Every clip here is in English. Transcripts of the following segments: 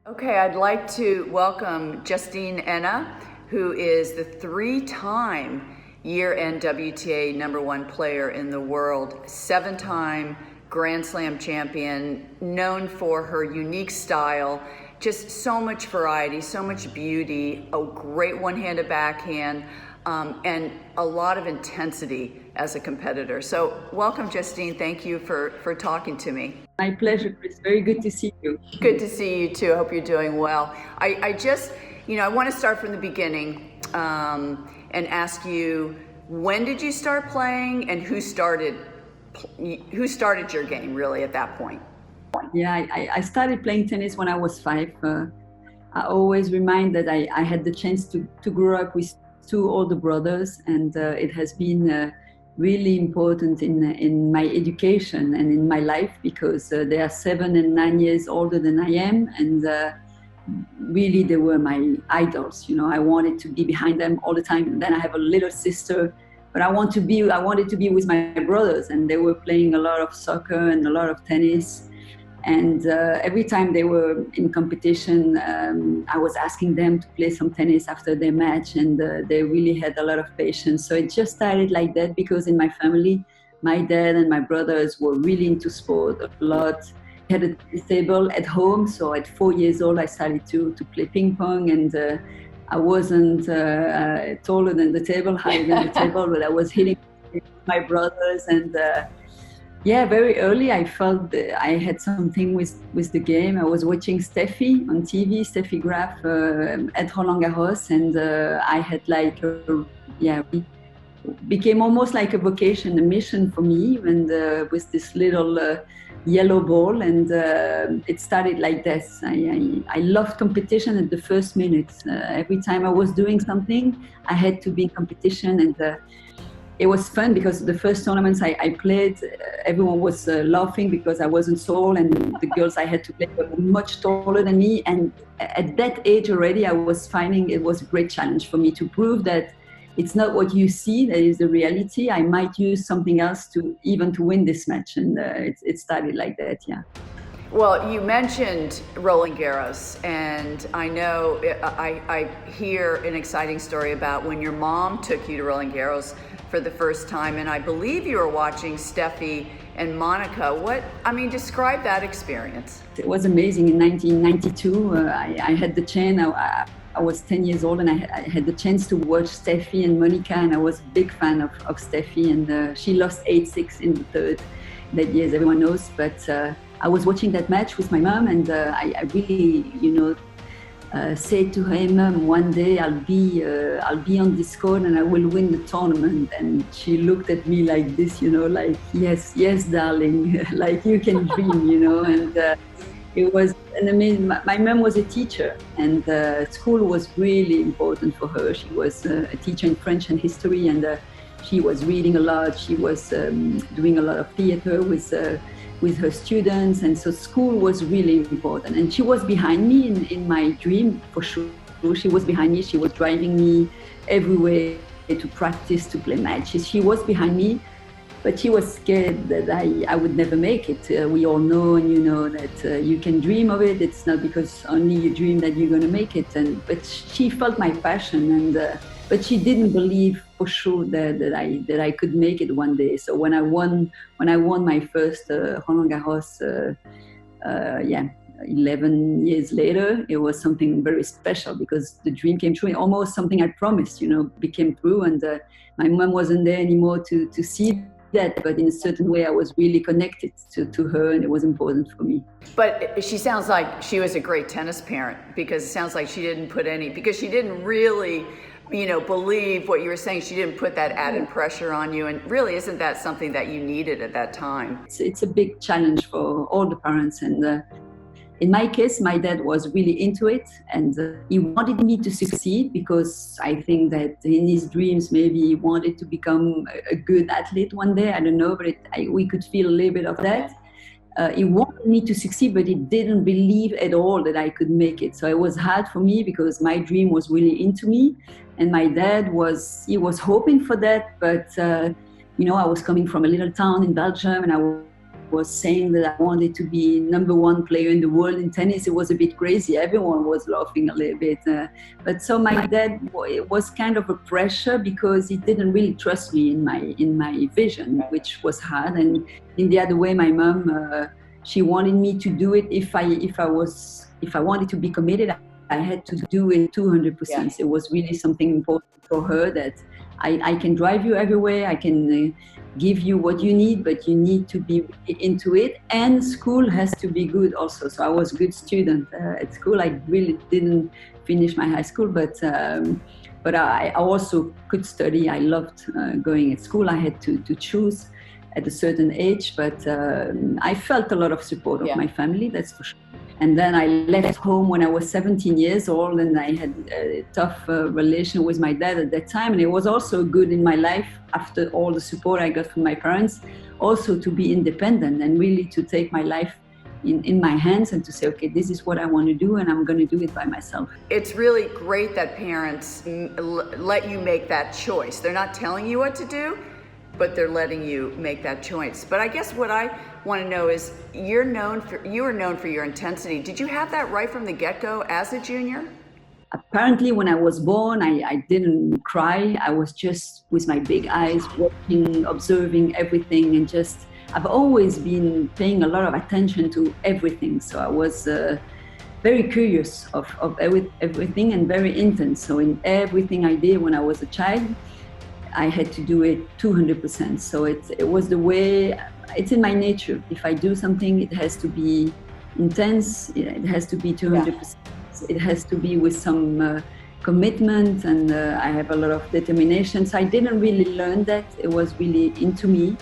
Okay, I'd like to welcome Justine Henin, who is the three-time year-end WTA #1 player in the world, seven-time Grand Slam champion, known for her unique style, just so much variety, so much beauty, a great one-handed backhand, and a lot of intensity as a competitor. So welcome, Justine. Thank you for talking to me. My pleasure. It's very good to see you. Good to see you too. I hope you're doing well. I just, I want to start from the beginning and ask you, when did you start playing, and who started your game really at that point? Yeah, I started playing tennis when I was 5. I always remind that I had the chance to grow up with 2 older brothers, and it has been really important in my education and in my life, because they are 7 and 9 years older than I am, and really they were my idols. I wanted to be behind them all the time. And then I have a little sister, but I wanted to be with my brothers, and they were playing a lot of soccer and a lot of tennis. And every time they were in competition, I was asking them to play some tennis after their match, and they really had a lot of patience. So it just started like that, because in my family, my dad and my brothers were really into sport a lot. We had a tennis table at home, so at 4 years old, I started to play ping pong, and I wasn't taller than the table, higher than the table, but I was hitting my brothers, and yeah, very early I felt that I had something with the game. I was watching Steffi on TV, Steffi Graf at Roland Garros, and I had it became almost like a vocation, a mission for me, and with this little yellow ball, and it started like this. I loved competition at the first minute. Every time I was doing something, I had to be in competition, and it was fun, because the first tournaments I played, everyone was laughing because I wasn't tall, and the girls I had to play were much taller than me. And at that age already, I was finding it was a great challenge for me to prove that it's not what you see that is the reality. I might use something else to win this match, and it started like that. Yeah. Well, you mentioned Roland Garros, and I know I hear an exciting story about when your mom took you to Roland Garros for the first time, and I believe you were watching Steffi and Monica. Describe that experience. It was amazing. In 1992, I had the chance. I was 10 years old, and I had the chance to watch Steffi and Monica, and I was a big fan of Steffi, and she lost 8-6 in the third that year, as everyone knows. But I was watching that match with my mom, and I really, said to her, "Mom, one day I'll be on this court and I will win the tournament." And she looked at me like this, like, yes, darling, like you can dream, and it was an amazing. My mom was a teacher, and school was really important for her. She was a teacher in French and history, and she was reading a lot. She was doing a lot of theater with her students, and so school was really important. And she was behind me in my dream, for sure. She was behind me. She was driving me everywhere to practice, to play matches. She was behind me, but she was scared that I would never make it. We all know, and that you can dream of it. It's not because only you dream that you're going to make it. But she felt my passion, and but she didn't believe for sure that I could make it one day. So when I won my first Roland Garros, 11 years later, it was something very special, because the dream came true. Almost something I promised, became true. And my mom wasn't there anymore to see that, but in a certain way I was really connected to her, and it was important for me. But she sounds like she was a great tennis parent, because it sounds like she didn't because she didn't really believe what you were saying. She didn't put that added pressure on you, and really, isn't that something that you needed at that time? It's a big challenge for all the parents, and in my case, my dad was really into it, and he wanted me to succeed, because I think that in his dreams, maybe he wanted to become a good athlete one day. I don't know, but we could feel a little bit of that. He wanted me to succeed, but he didn't believe at all that I could make it. So it was hard for me, because my dream was really into me, and my dad was hoping for that. But I was coming from a little town in Belgium, and I was saying that I wanted to be #1 player in the world in tennis, it was a bit crazy. Everyone was laughing a little bit. But so my dad, it was kind of a pressure because he didn't really trust me in my vision, which was hard. And in the other way, my mom, she wanted me to do it. If I wanted to be committed, I had to do it 200%. It was really something important for her that I can drive you everywhere. I can give you what you need, but you need to be into it. And school has to be good also. So I was a good student at school. I really didn't finish my high school, but I also could study. I loved going at school. I had to choose at a certain age, but I felt a lot of support of my family, that's for sure. And then I left home when I was 17 years old, and I had a tough relation with my dad at that time. And it was also good in my life, after all the support I got from my parents, also to be independent and really to take my life in my hands and to say, okay, this is what I want to do, and I'm going to do it by myself. It's really great that parents let you make that choice. They're not telling you what to do, but they're letting you make that choice. But I guess what I want to know is, you are known for your intensity. Did you have that right from the get-go as a junior? Apparently, when I was born, I didn't cry. I was just with my big eyes, watching, observing everything, and I've always been paying a lot of attention to everything. So I was very curious of everything and very intense. So in everything I did when I was a child, I had to do it 200%. So it was the way, it's in my nature. If I do something, it has to be intense, it has to be 200%. It has to be with some commitment, and I have a lot of determination. So I didn't really learn that. It was really into me.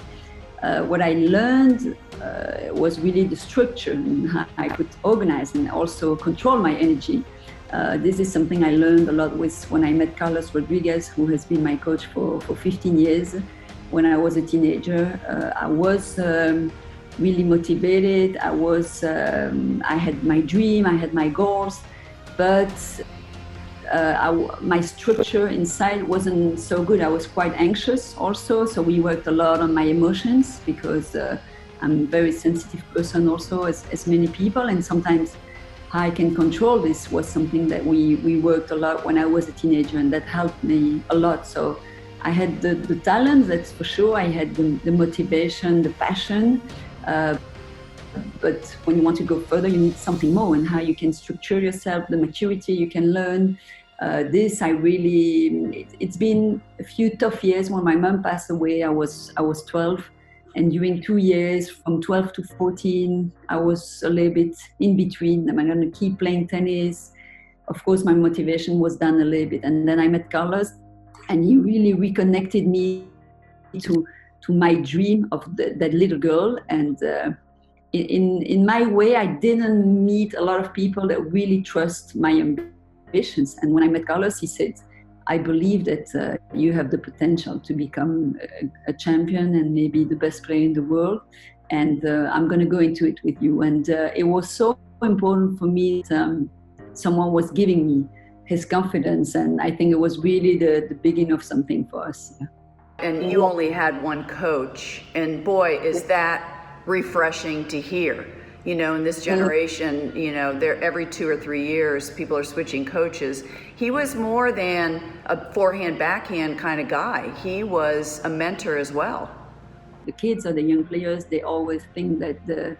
What I learned was really the structure, and how I could organize and also control my energy. This is something I learned a lot with when I met Carlos Rodriguez, who has been my coach for 15 years. When I was a teenager, I was really motivated. I had my dream, I had my goals, but my structure inside wasn't so good. I was quite anxious also, so we worked a lot on my emotions, because I'm a very sensitive person also, as many people, and sometimes I can control this was something that we worked a lot when I was a teenager, and that helped me a lot. So I had the talent, that's for sure. I had the motivation, the passion. But when you want to go further, you need something more, and how you can structure yourself, the maturity you can learn. It's been a few tough years. When my mom passed away, I was 12. And during 2 years, from 12 to 14, I was a little bit in between. Am I going to keep playing tennis? Of course, my motivation was down a little bit. And then I met Carlos, and he really reconnected me to my dream of that little girl. And in my way, I didn't meet a lot of people that really trust my ambitions. And when I met Carlos, he said, I believe that you have the potential to become a champion and maybe the best player in the world. And I'm going to go into it with you. And it was so important for me that someone was giving me his confidence. And I think it was really the beginning of something for us. And you only had one coach. And boy, is that refreshing to hear. You know, in this generation, you know, every 2 or 3 years, people are switching coaches. He was more than a forehand, backhand kind of guy. He was a mentor as well. The kids or the young players, they always think that the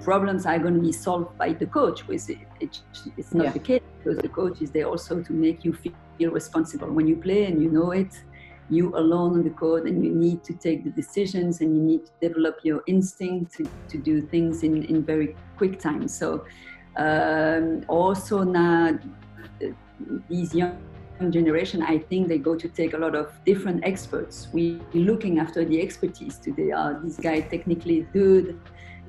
problems are going to be solved by the coach. It's not the case, because the coach is there also to make you feel responsible. When you play and you know it, you alone on the court, and you need to take the decisions, and you need to develop your instinct to do things in very quick time. So also now, these young generation, I think they go to take a lot of different experts. We're looking after the expertise today. This guy technically is good,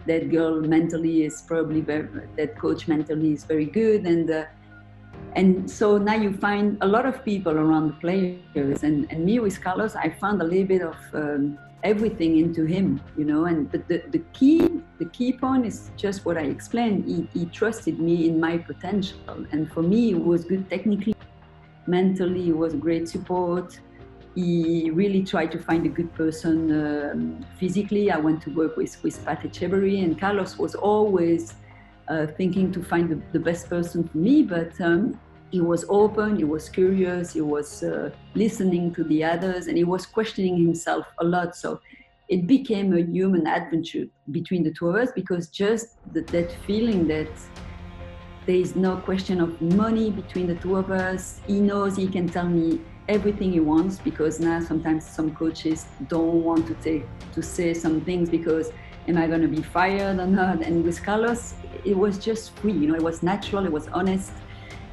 that girl mentally is probably that coach mentally is very good, and so now you find a lot of people around the players, and me with Carlos, I found a little bit of everything into him, you know. And but the key point is just what I explained. He trusted me in my potential, and for me, it was good technically, mentally, it was great support. he really tried to find a good person physically. I went to work with Pat Echeverry, and Carlos was always thinking to find the best person for me, but he was open, he was curious, he was listening to the others, and he was questioning himself a lot. So it became a human adventure between the two of us, because just that feeling that there is no question of money between the two of us. He knows he can tell me everything he wants, because now sometimes some coaches don't want to say some things because am I going to be fired or not? And with Carlos, it was just free. It was natural, it was honest,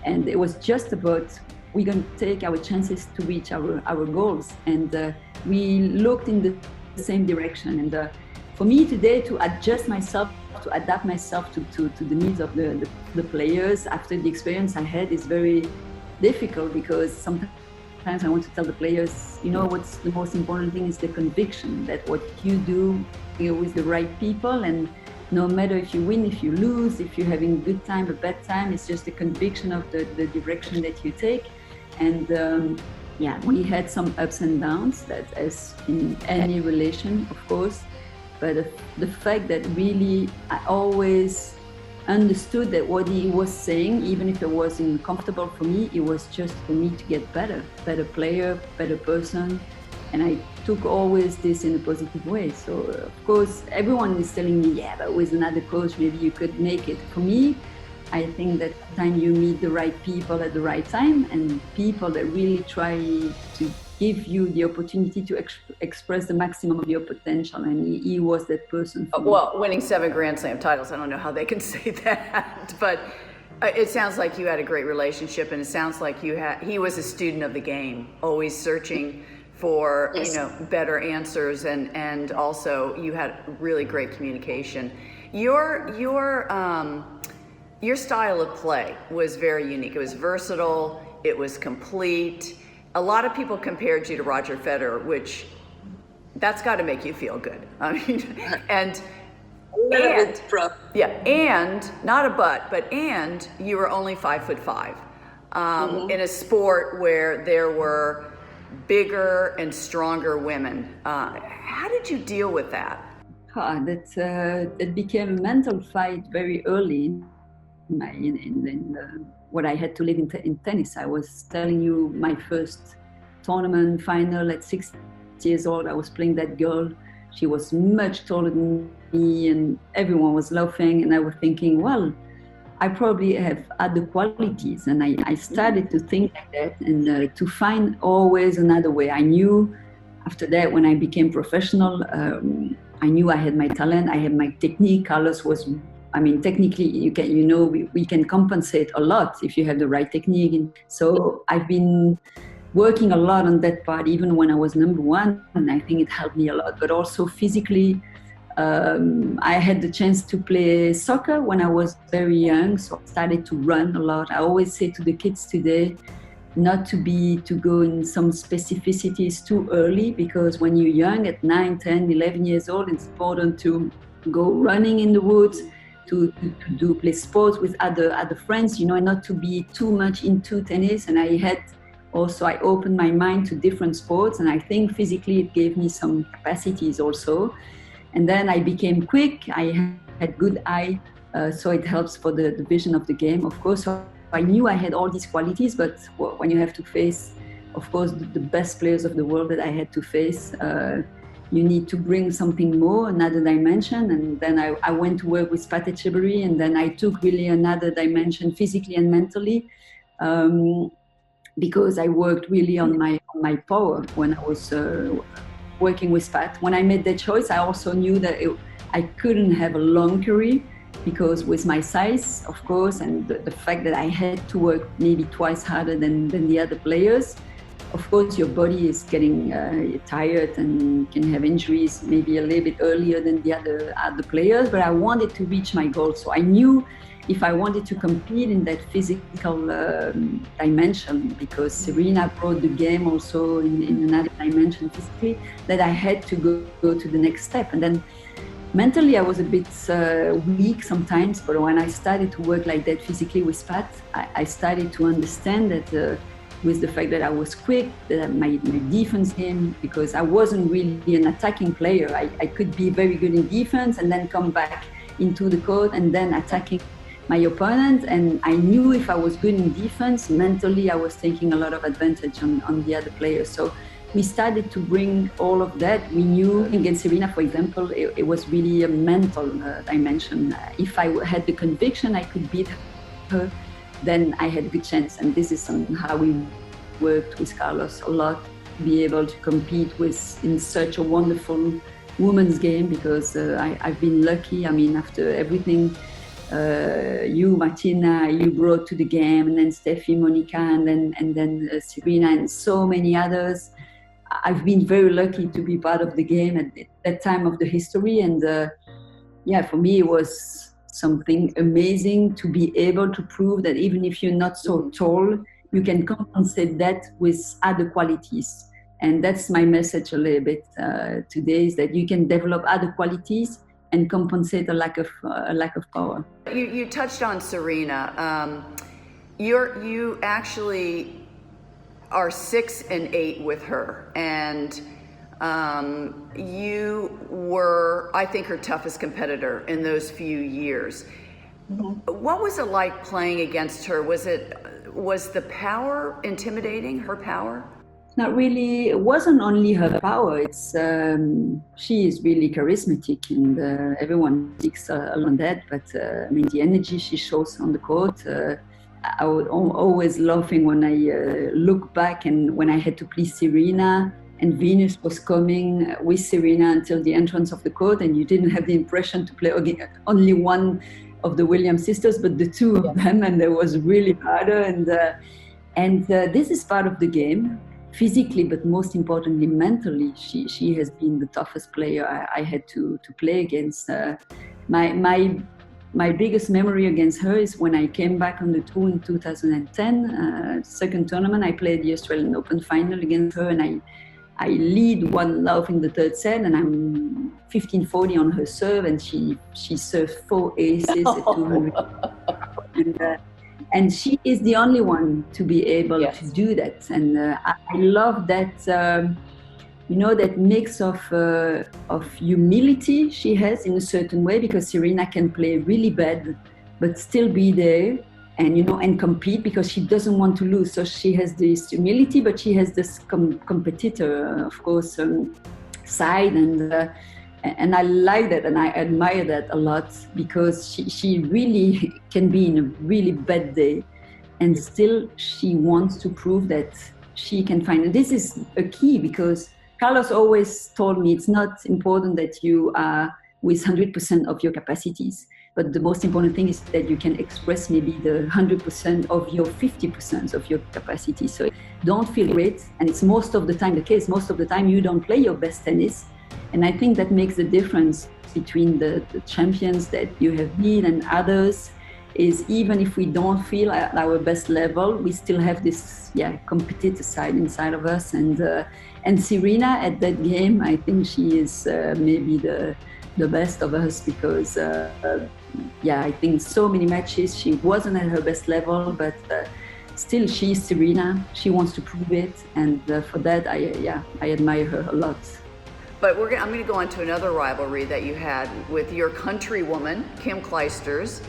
and it was just about we're going to take our chances to reach our goals. And we looked in the same direction. And for me today, to adjust myself, to adapt myself to the needs of the players after the experience I had is very difficult, because sometimes I want to tell the players, what's the most important thing is the conviction that what you do, you're with the right people, and no matter if you win, if you lose, if you're having a good time, a bad time, it's just the conviction of the direction that you take. And we had some ups and downs, that as in any relation, of course. But the fact that really I always understood that what he was saying, even if it wasn't comfortable for me, it was just for me to get better player, better person. And I took always this in a positive way. So of course, everyone is telling me, yeah, but with another coach, maybe you could make it. For me, I think that sometimes you meet the right people at the right time, and people that really try to give you the opportunity to express the maximum of your potential, and he was that person for me. Well, winning 7 Grand Slam titles, I don't know how they can say that, but it sounds like you had a great relationship, and it sounds like he was a student of the game, always searching for Yes. better answers, and also you had really great communication. Your style of play was very unique. It was versatile, it was complete. A lot of people compared you to Roger Federer, which that's got to make you feel good. I mean, and not a but you were only 5'5", in a sport where there were bigger and stronger women. How did you deal with that? It became a mental fight very early in what I had to live in tennis. I was telling you, my first tournament final at 6 years old, I was playing that girl. She was much taller than me, and everyone was laughing, and I was thinking, well, I probably have other qualities. And I started to think like that, and to find always another way. I knew after that, when I became professional, I knew I had my talent, I had my technique. Carlos was, technically, we can compensate a lot if you have the right technique. And so I've been working a lot on that part, even when I was number one, and I think it helped me a lot. But also physically, I had the chance to play soccer when I was very young, so I started to run a lot. I always say to the kids today, not to go in some specificities too early, because when you're young at 9, 10, 11 years old, it's important to go running in the woods, to play sports with other friends, and not to be too much into tennis. And I opened my mind to different sports, and I think physically it gave me some capacities also. And then I became quick, I had good eye, so it helps for the vision of the game, of course. So I knew I had all these qualities, but when you have to face, of course, the best players of the world that I had to face, you need to bring something more, another dimension. And then I went to work with Pat Echeverry, and then I took really another dimension physically and mentally, because I worked really on my power when I was working with Pat. When I made that choice, I also knew that I couldn't have a long career, because with my size, of course, and the fact that I had to work maybe twice harder than the other players, of course, your body is getting tired and can have injuries maybe a little bit earlier than the other players. But I wanted to reach my goal, so I knew if I wanted to compete in that physical dimension, because Serena brought the game also in another dimension physically, that I had to go to the next step. And then mentally, I was a bit weak sometimes, but when I started to work like that physically with Pat, I started to understand that with the fact that I was quick, that my defense game, because I wasn't really an attacking player. I could be very good in defense and then come back into the court and then attacking my opponent. And I knew if I was good in defense, mentally I was taking a lot of advantage on the other players. So we started to bring all of that. We knew against Serena, for example, it was really a mental dimension. If I had the conviction I could beat her, then I had a good chance. And this is how we worked with Carlos a lot, to be able to compete in such a wonderful women's game, because I've been lucky. I mean, after everything you, Martina, you brought to the game, and then Steffi, Monica, and then Serena, and so many others. I've been very lucky to be part of the game at that time of the history. And for me, it was something amazing to be able to prove that even if you're not so tall, you can compensate that with other qualities. And that's my message a little bit today, is that you can develop other qualities and compensate a lack of power. You touched on Serena. You actually are 6 and 8 with her, and you were, I think, her toughest competitor in those few years. Mm-hmm. What was it like playing against her? Was the power intimidating, her power? Not really. It wasn't only her power. It's she is really charismatic, and everyone speaks on that. But I mean, the energy she shows on the court. I was always laughing when I look back, and when I had to play Serena, and Venus was coming with Serena until the entrance of the court, and you didn't have the impression to play only one of the Williams sisters, but the two of them, and it was really harder. And this is part of the game, physically, but most importantly mentally. She has been the toughest player I had to play against. My biggest memory against her is when I came back on the tour in 2010, second tournament. I played the Australian Open final against her, and I lead 1-0 in the third set, and I'm 15-40 on her serve, and she served 4 aces at 200. And she is the only one to be able to do that. And I love that, that mix of humility she has in a certain way, because Serena can play really bad, but still be there and compete, because she doesn't want to lose. So she has this humility, but she has this competitor, of course, side. And I like that, and I admire that a lot, because she really can be in a really bad day, and still she wants to prove that she can find. And this is a key, because Carlos always told me it's not important that you are with 100% of your capacities, but the most important thing is that you can express maybe the 100% of your 50% of your capacity. So don't feel great, and it's most of the time the case. Most of the time you don't play your best tennis. And I think that makes the difference between the champions that you have beat and others, is even if we don't feel at our best level, we still have this competitive side inside of us. And Serena at that game, I think she is maybe the best of us, because I think so many matches she wasn't at her best level, but still she's Serena. She wants to prove it, and for that I admire her a lot. But I'm going to go on to another rivalry that you had with your countrywoman, Kim Clijsters.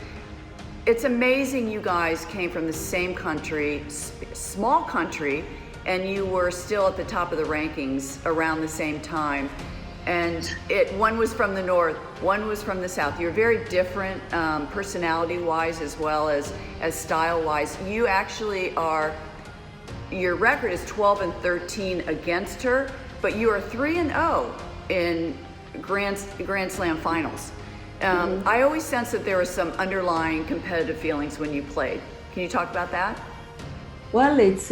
It's amazing you guys came from the same country, small country, and you were still at the top of the rankings around the same time. And one was from the north, one was from the south. You're very different personality-wise, as well as style-wise. You actually your record is 12-13 against her, but you are 3-0 in Grand Slam finals. I always sense that there was some underlying competitive feelings when you played. Can you talk about that? Well, it's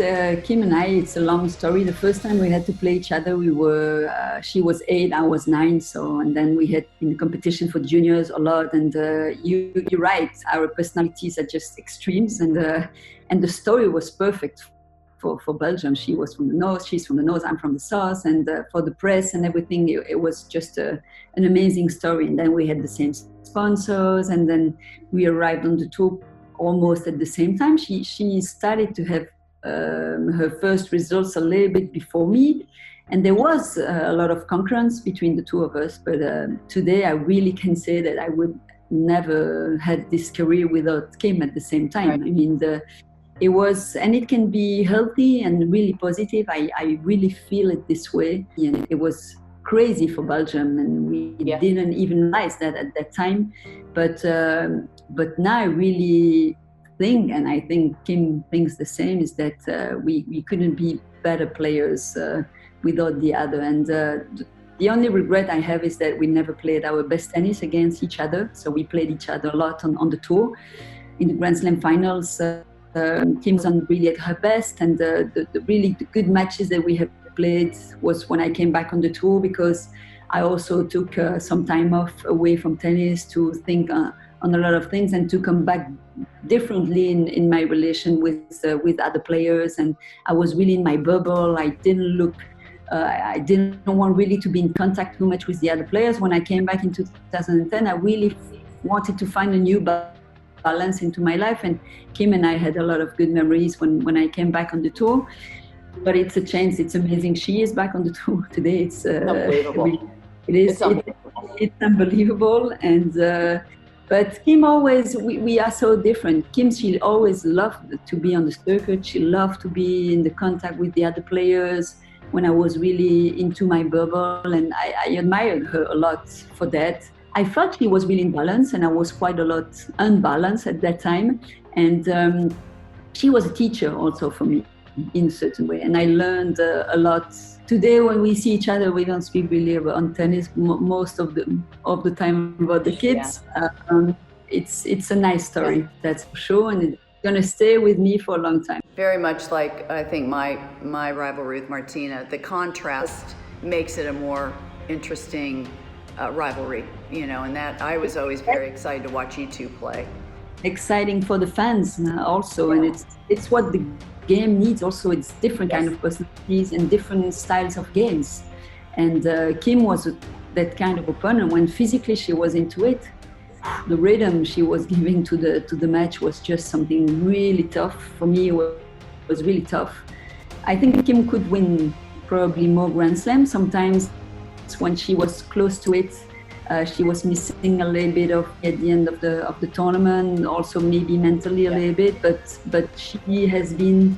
Kim and I, it's a long story. The first time we had to play each other, she was 8, I was 9. And then we had in the competition for juniors a lot. And you're right, our personalities are just extremes. And the story was perfect for Belgium. She was from the north, she's from the north, I'm from the south, and for the press and everything, it was just an amazing story. And then we had the same sponsors, and then we arrived on the tour almost at the same time. She started to have her first results a little bit before me. And there was a lot of concurrence between the two of us. But today I really can say that I would never had this career without Kim at the same time. Right. I mean, it was, and it can be healthy and really positive. I really feel it this way. And it was crazy for Belgium, and we didn't even realize that at that time. But now I really think, and I think Kim thinks the same, is that we couldn't be better players without the other. And the only regret I have is that we never played our best tennis against each other. So we played each other a lot on the tour. In the Grand Slam finals, Kim's on really at her best, and the really good matches that we have played was when I came back on the tour, because I also took some time off away from tennis to think on a lot of things and to come back differently in my relation with other players. And I was really in my bubble. I didn't want really to be in contact too much with the other players. When I came back in 2010, I really wanted to find a new balance into my life, and Kim and I had a lot of good memories when I came back on the tour. But it's a chance. It's amazing. She is back on the tour today. It's unbelievable. It's unbelievable. And but Kim always, we are so different. Kim, she always loved to be on the circuit. She loved to be in the contact with the other players when I was really into my bubble, and I admired her a lot for that. I felt she was really in balance, and I was quite a lot unbalanced at that time. And she was a teacher also for me in a certain way, and I learned a lot. Today, when we see each other, we don't speak really about tennis most of the time about the kids. It's a nice story, that's for sure, and it's going to stay with me for a long time. Very much like, I think, my rivalry with Martina. The contrast makes it a more interesting rivalry, and that I was always very excited to watch you two play. Exciting for the fans also, and it's what the game needs also. It's different kind of personalities and different styles of games. And Kim was that kind of opponent. When physically she was into it, the rhythm she was giving to the match was just something really tough. For me, it was really tough. I think Kim could win probably more Grand Slams. Sometimes when she was close to it, she was missing a little bit of at the end of the tournament, also maybe mentally a little bit, but she has been,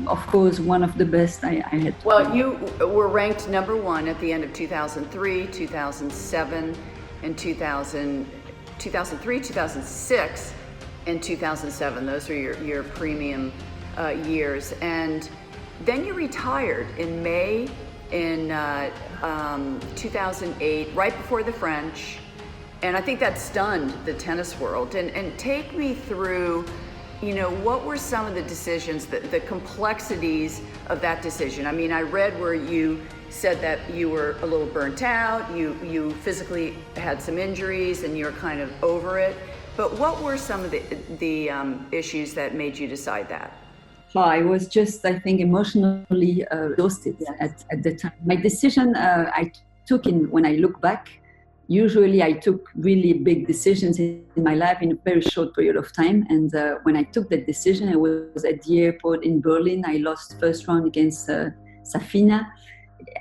of course, one of the best I had. Well, you were ranked #1 at the end of 2003, 2007, and 2003, 2006, and 2007. Those are your premium years. And then you retired in May in 2008, right before the French, and I think that stunned the tennis world. And take me through, what were some of the decisions, the complexities of that decision? I mean, I read where you said that you were a little burnt out, you physically had some injuries, and you're kind of over it. But what were some of the issues that made you decide that? I was just, I think, emotionally exhausted at the time. My decision I took when I look back, usually I took really big decisions in my life in a very short period of time. And when I took that decision, I was at the airport in Berlin. I lost first round against Safina.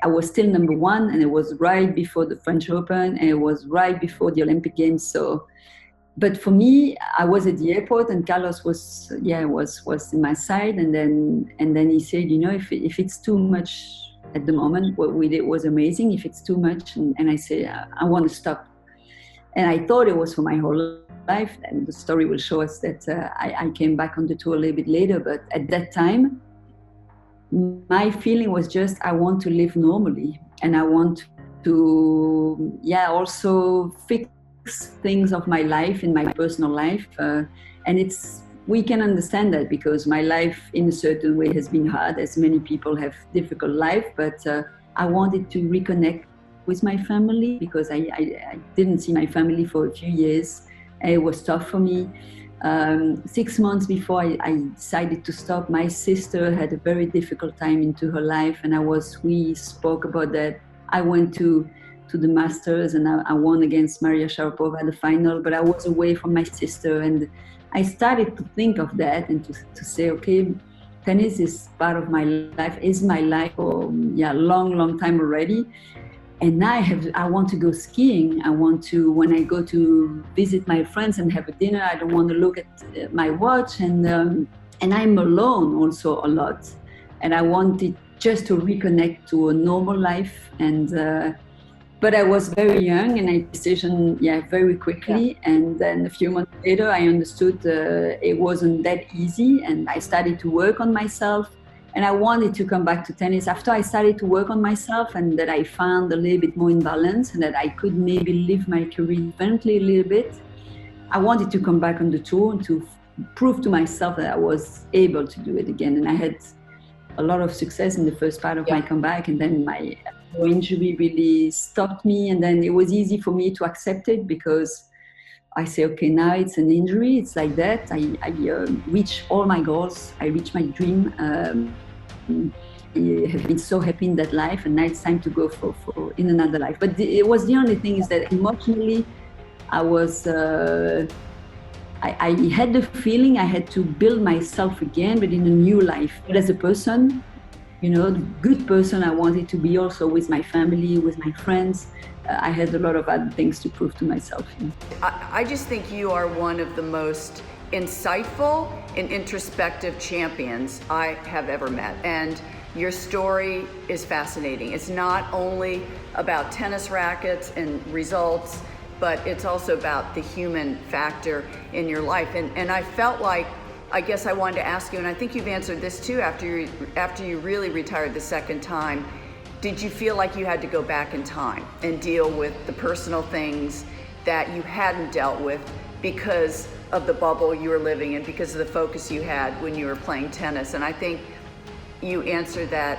I was still #1, and it was right before the French Open, and it was right before the Olympic Games. So. But for me, I was at the airport, and Carlos was in my side, and then he said, if it's too much at the moment, what we did was amazing. If it's too much, and I said, I want to stop. And I thought it was for my whole life, and the story will show us that I came back on the tour a little bit later. But at that time, my feeling was just, I want to live normally, and I want to, also fix things of my life in my personal life, and we can understand that, because my life in a certain way has been hard, as many people have difficult life, but I wanted to reconnect with my family, because I didn't see my family for a few years, and it was tough for me. 6 months before I decided to stop, my sister had a very difficult time into her life, and we spoke about that. I went to the Masters, and I won against Maria Sharapova at the final, but I was away from my sister, and I started to think of that and to say, okay, tennis is part of my life, is my life for long time already. And now I want to go skiing. I want to, when I go to visit my friends and have a dinner, I don't want to look at my watch, and I'm alone also a lot. And I wanted just to reconnect to a normal life. And but I was very young, and I made a decision very quickly. Yeah. And then a few months later, I understood it wasn't that easy, and I started to work on myself. And I wanted to come back to tennis after I started to work on myself, and that I found a little bit more in balance, and that I could maybe live my career differently a little bit. I wanted to come back on the tour and to prove to myself that I was able to do it again. And I had a lot of success in the first part of my comeback, and then my injury really stopped me. And then it was easy for me to accept it, because I say, okay, now it's an injury. It's like that. I reach all my goals. I reach my dream. I have been so happy in that life, and now it's time to go for in another life. But it was the only thing is that emotionally, I was. I had the feeling I had to build myself again, but in a new life. But as a person, the good person I wanted to be, also with my family, with my friends. I had a lot of other things to prove to myself. I just think you are one of the most insightful and introspective champions I have ever met. And your story is fascinating. It's not only about tennis rackets and results, but it's also about the human factor in your life. And I felt like, I guess I wanted to ask you, and I think you've answered this too, after you really retired the second time, did you feel like you had to go back in time and deal with the personal things that you hadn't dealt with because of the bubble you were living in, because of the focus you had when you were playing tennis? And I think you answered that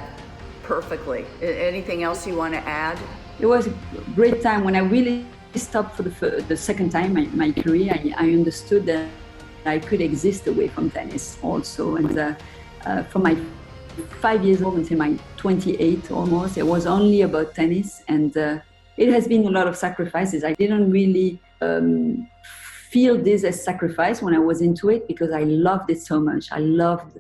perfectly. Anything else you want to add? It was a great time. When I really stopped for the second time in my career, I understood that I could exist away from tennis also. And from my 5 years old until my 28 almost, it was only about tennis. And it has been a lot of sacrifices. I didn't really feel this as sacrifice when I was into it, because I loved it so much. I loved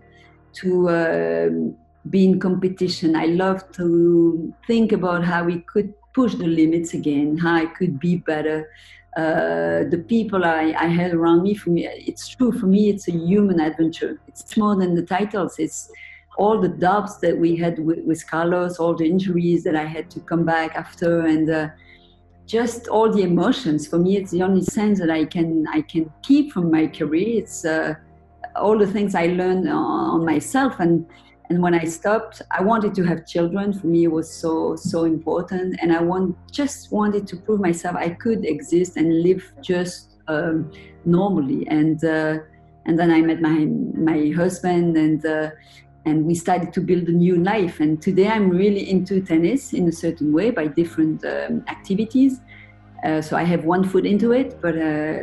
to be in competition. I loved to think about how we could push the limits again, how I could be better. The people I had around me, for me, it's true, for me, it's a human adventure. It's more than the titles. It's all the doubts that we had with Carlos, all the injuries that I had to come back after, and just all the emotions. For me, it's the only sense that I can keep from my career. It's all the things I learned on myself. And when I stopped, I wanted to have children. For me, it was so important. And I just wanted to prove myself I could exist and live just normally. And then I met my husband, and we started to build a new life. And today I'm really into tennis in a certain way, by different activities. So I have one foot into it, but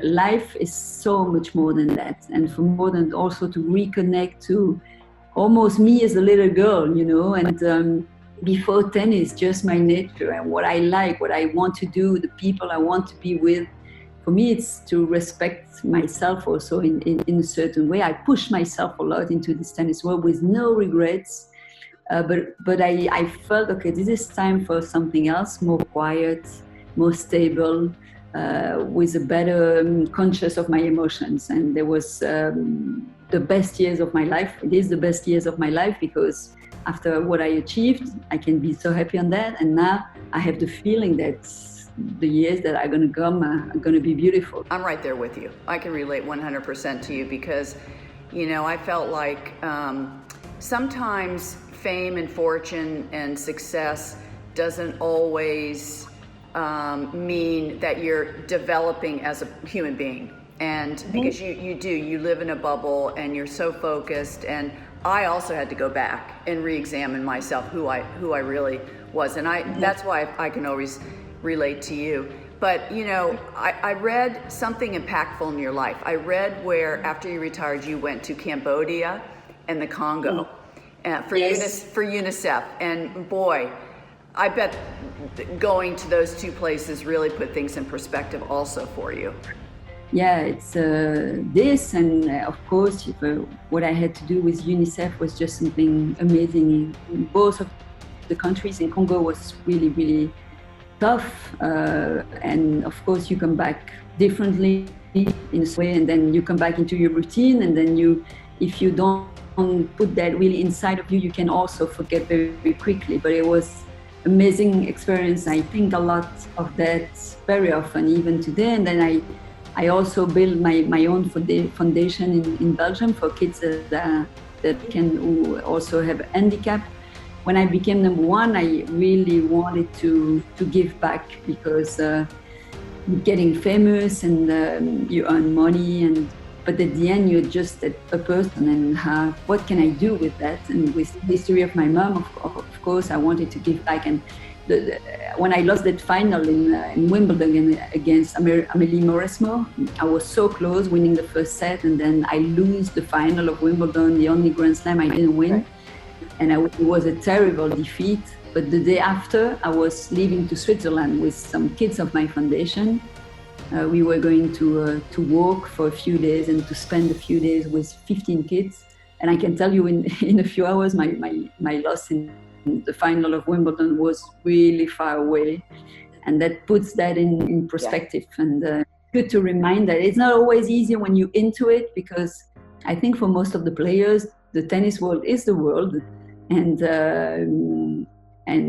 life is so much more than that. And for more than also to reconnect to almost me as a little girl, and before tennis, just my nature and what I like, what I want to do, the people I want to be with. For me, it's to respect myself also in a certain way. I push myself a lot into this tennis world with no regrets. But I felt, okay, this is time for something else, more quiet, more stable, with a better conscious of my emotions. And there was the best years of my life. It is the best years of my life, because after what I achieved, I can be so happy on that. And now I have the feeling that the years that are going to come are going to be beautiful. I'm right there with you. I can relate 100% to you, because, I felt like sometimes fame and fortune and success doesn't always mean that you're developing as a human being. And because you live in a bubble and you're so focused. And I also had to go back and re-examine myself, who I really was. And that's why I can always relate to you. But I read something impactful in your life. I read where after you retired, you went to Cambodia and the Congo for UNICEF. And boy, I bet going to those two places really put things in perspective also for you. yeah, it's this, and of course, what I had to do with UNICEF was just something amazing. In both of the countries, in Congo was really, really tough, and of course, you come back differently in a way, and then you come back into your routine, and then if you don't put that really inside of you, you can also forget very, very quickly. But it was amazing experience. I think a lot of that very often, even today, and then I also built my own foundation in Belgium for kids who also have handicap. When I became number one, I really wanted to give back, because getting famous and you earn money, but at the end you're just a person, and what can I do with that? And with the history of my mom, of course, I wanted to give back. And when I lost that final in Wimbledon against Amélie Mauresmo, I was so close winning the first set, and then I lose the final of Wimbledon, the only Grand Slam I didn't win. Right. And it was a terrible defeat. But the day after, I was leaving to Switzerland with some kids of my foundation. We were going to walk for a few days and to spend a few days with 15 kids. And I can tell you in a few hours, my loss in the final of Wimbledon was really far away. And that puts that in perspective. Yeah. And good to remind that it's not always easy when you're into it, because I think for most of the players, the tennis world is the world. And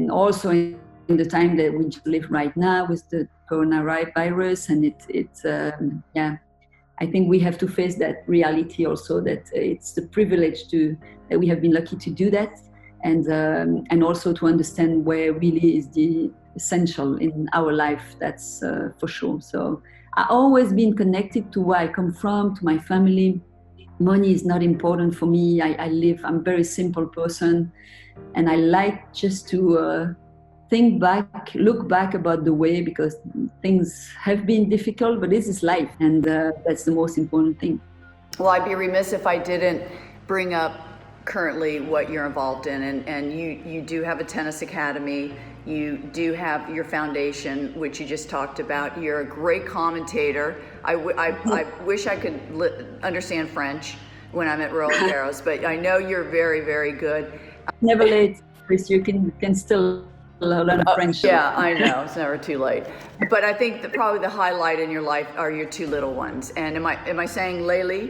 also in the time that we live right now with the coronavirus, and I think we have to face that reality also, that it's the privilege that we have been lucky to do that, and also to understand where really is the essential in our life. That's for sure. So I've always been connected to where I come from, to my family. Money is not important for me. I'm a very simple person, and I like just to look back about the way, because things have been difficult, but this is life, and that's the most important thing. Well, I'd be remiss if I didn't bring up currently what you're involved in, and you do have a tennis academy, you do have your foundation, which you just talked about. You're a great commentator. I wish I could understand French when I'm at Roland Garros, but I know you're very, very good. Never late, Chris. You can still learn French. Yeah, I know, it's never too late. But I think probably the highlight in your life are your two little ones. And am I saying Lele?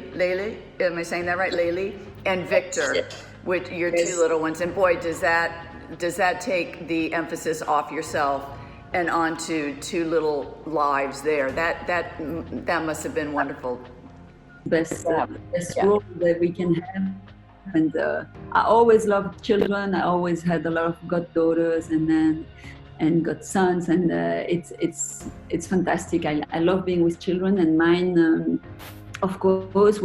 Am I saying that right, Lele? And Victor, with your two little ones. And boy, does that take the emphasis off yourself and onto two little lives there. That must have been wonderful. Best role that we can have. And I always loved children. I always had a lot of goddaughters and godsons, and it's fantastic. I love being with children, and mine, of course,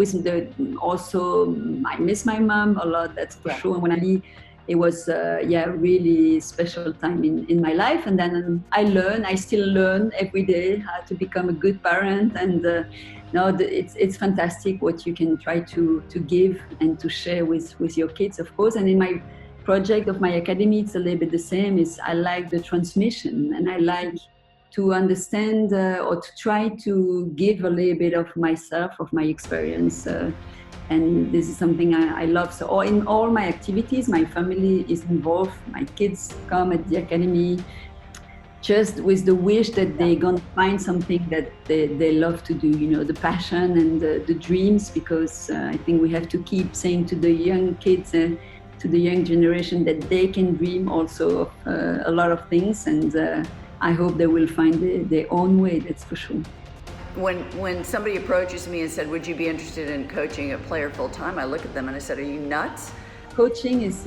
also I miss my mom a lot. That's for sure. And when it was really special time in my life. And then I still learn every day how to become a good parent, and it's fantastic what you can try to give and to share with your kids, of course. And in my project of my academy, it's a little bit the same. I like the transmission, and I like to understand or to try to give a little bit of myself, of my experience. And this is something I love. So in all my activities, my family is involved. My kids come at the academy just with the wish that they're going to find something that they love to do, the passion and the dreams, because I think we have to keep saying to the young kids, to the young generation, that they can dream also of a lot of things. And I hope they will find their own way, that's for sure. When somebody approaches me and said, would you be interested in coaching a player full-time? I look at them and I said, are you nuts? Coaching is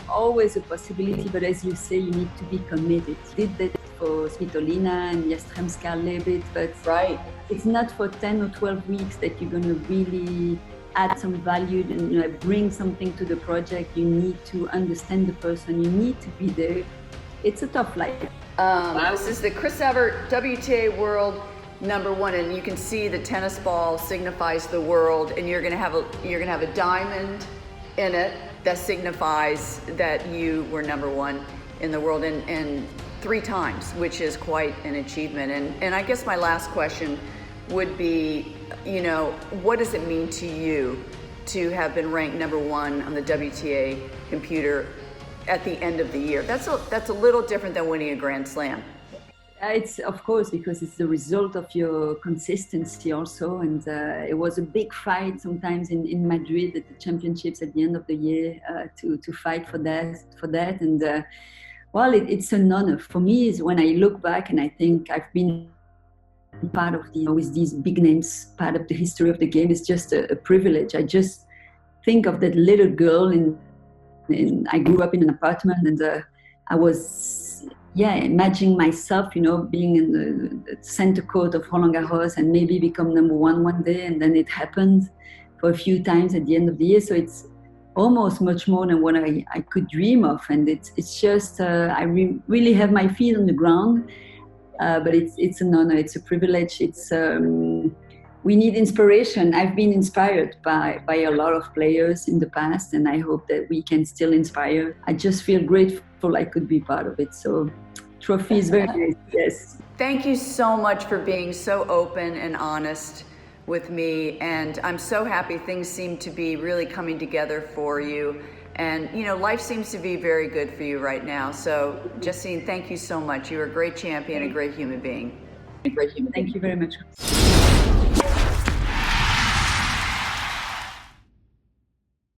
always a possibility, but as you say, you need to be committed. Did that for Svitolina and Yastremska a little bit, but it's not for 10 or 12 weeks that you're going to really add some value and bring something to the project. You need to understand the person. You need to be there. It's a tough life. This is the Chris Evert WTA World #1, and you can see the tennis ball signifies the world, and you're gonna have a diamond in it that signifies that you were #1 in the world, and 3 times, which is quite an achievement. And I guess my last question would be, you know, what does it mean to you to have been ranked #1 on the WTA computer at the end of the year? That's a little different than winning a Grand Slam. It's of course because it's the result of your consistency also, and it was a big fight sometimes in Madrid at the championships at the end of the year to fight for that, and well, it's an honor for me. Is when I look back and I think I've been part of with these big names, part of the history of the game. Is just a privilege. I just think of that little girl I grew up in an apartment, and I was imagining myself, you know, being in the center court of Roland Garros and maybe become #1 one day, and then it happened for a few times at the end of the year. So it's almost much more than what I could dream of, and it's just I really have my feet on the ground, but it's an honor, it's a privilege. It's we need inspiration. I've been inspired by a lot of players in the past, and I hope that we can still inspire. I just feel grateful I could be part of it. So trophy is very nice, yes. Thank you so much for being so open and honest with me, and I'm so happy things seem to be really coming together for you, and you know, life seems to be very good for you right now. So Justine, thank you so much. You're a great champion, a great human being. Thank you very much.